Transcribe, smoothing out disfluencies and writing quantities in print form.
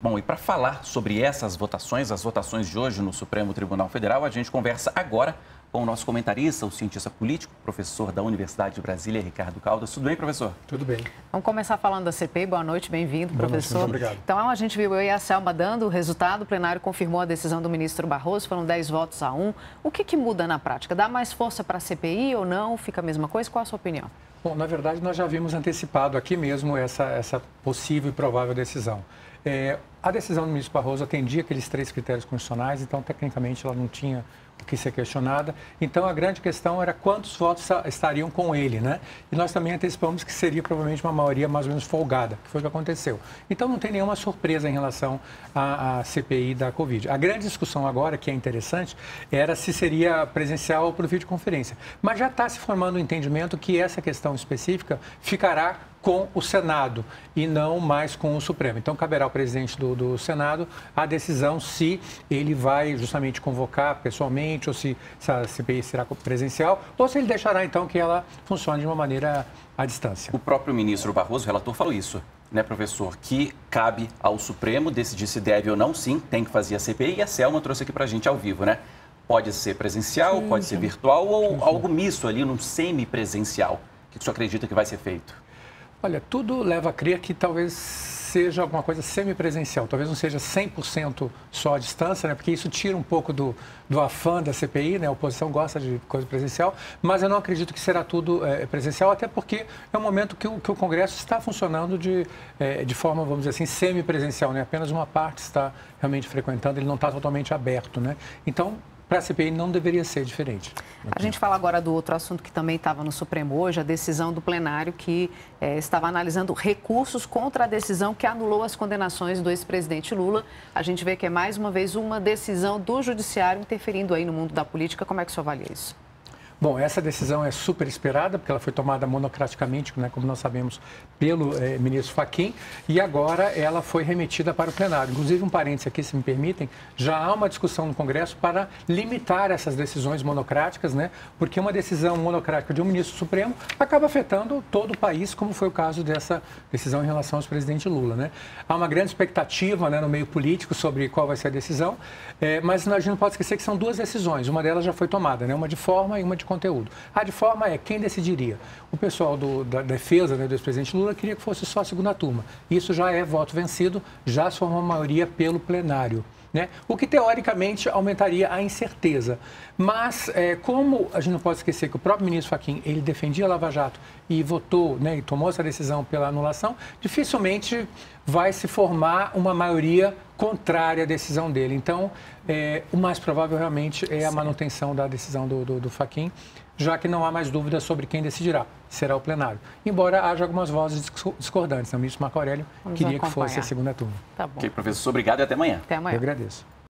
Bom, e para falar sobre essas votações, as votações de hoje no Supremo Tribunal Federal, a gente conversa agora com o nosso comentarista, o cientista político, professor da Universidade de Brasília, Ricardo Caldas. Tudo bem, professor? Tudo bem. Vamos começar falando da CPI. Boa noite, bem-vindo, professor. Muito obrigado. Então, a gente viu eu e a Selma dando o resultado, o plenário confirmou a decisão do ministro Barroso, foram 10 votos a 1. O que muda na prática? Dá mais força para a CPI ou não? Fica a mesma coisa? Qual a sua opinião? Bom, na verdade, nós já vimos antecipado aqui mesmo essa possível e provável decisão. A decisão do ministro Barroso atendia aqueles 3 critérios constitucionais, então, tecnicamente, ela não tinha o que ser questionada. Então, a grande questão era quantos votos estariam com ele, né? E nós também antecipamos que seria provavelmente uma maioria mais ou menos folgada, que foi o que aconteceu. Então, não tem nenhuma surpresa em relação à CPI da Covid. A grande discussão agora, que é interessante, era se seria presencial ou por videoconferência. Mas já está se formando o entendimento que essa questão específica ficará com o Senado e não mais com o Supremo. Então, caberá ao presidente do Senado a decisão se ele vai justamente convocar pessoalmente ou se a CPI será presencial ou se ele deixará, então, que ela funcione de uma maneira à distância. O próprio ministro Barroso, o relator, falou isso, né, professor? Que cabe ao Supremo decidir se deve ou não, sim, tem que fazer a CPI. E a Selma trouxe aqui para a gente ao vivo, né? Pode ser presencial, pode ser virtual ou algo misto ali, num semipresencial. O que o senhor acredita que vai ser feito? Olha, tudo leva a crer que talvez seja alguma coisa semipresencial, talvez não seja 100% só à distância, né? Porque isso tira um pouco do afã da CPI, né? A oposição gosta de coisa presencial, mas eu não acredito que será tudo presencial, até porque é um momento que o Congresso está funcionando de forma, vamos dizer assim, semipresencial, né? Apenas uma parte está realmente frequentando, ele não está totalmente aberto, né? Então, para a CPI não deveria ser diferente. A gente fala agora do outro assunto que também estava no Supremo hoje, a decisão do plenário que estava analisando recursos contra a decisão que anulou as condenações do ex-presidente Lula. A gente vê que é mais uma vez uma decisão do judiciário interferindo aí no mundo da política. Como é que o senhor avalia isso? Bom, essa decisão é super esperada, porque ela foi tomada monocraticamente, né, como nós sabemos, pelo ministro Fachin, e agora ela foi remetida para o plenário. Inclusive, um parênteses aqui, se me permitem, já há uma discussão no Congresso para limitar essas decisões monocráticas, né, porque uma decisão monocrática de um ministro supremo acaba afetando todo o país, como foi o caso dessa decisão em relação ao ex-presidente Lula, né. Há uma grande expectativa, né, no meio político sobre qual vai ser a decisão, mas a gente não pode esquecer que são 2 decisões, uma delas já foi tomada, né, uma de forma e uma de conteúdo. A de forma é quem decidiria. O pessoal da defesa, né, do ex-presidente Lula queria que fosse só a segunda turma. Isso já é voto vencido, já se formou uma maioria pelo plenário, né? O que teoricamente aumentaria a incerteza. Mas como a gente não pode esquecer que o próprio ministro Fachin, ele defendia a Lava Jato e votou, né, e tomou essa decisão pela anulação, dificilmente vai se formar uma maioria contrária à decisão dele. Então, o mais provável realmente é a manutenção da decisão do Fachin, já que não há mais dúvida sobre quem decidirá. Será o plenário. Embora haja algumas vozes discordantes. O ministro Marco Aurélio queria que fosse a segunda turma. Tá bom. Ok, professor, obrigado e até amanhã. Até amanhã. Eu agradeço.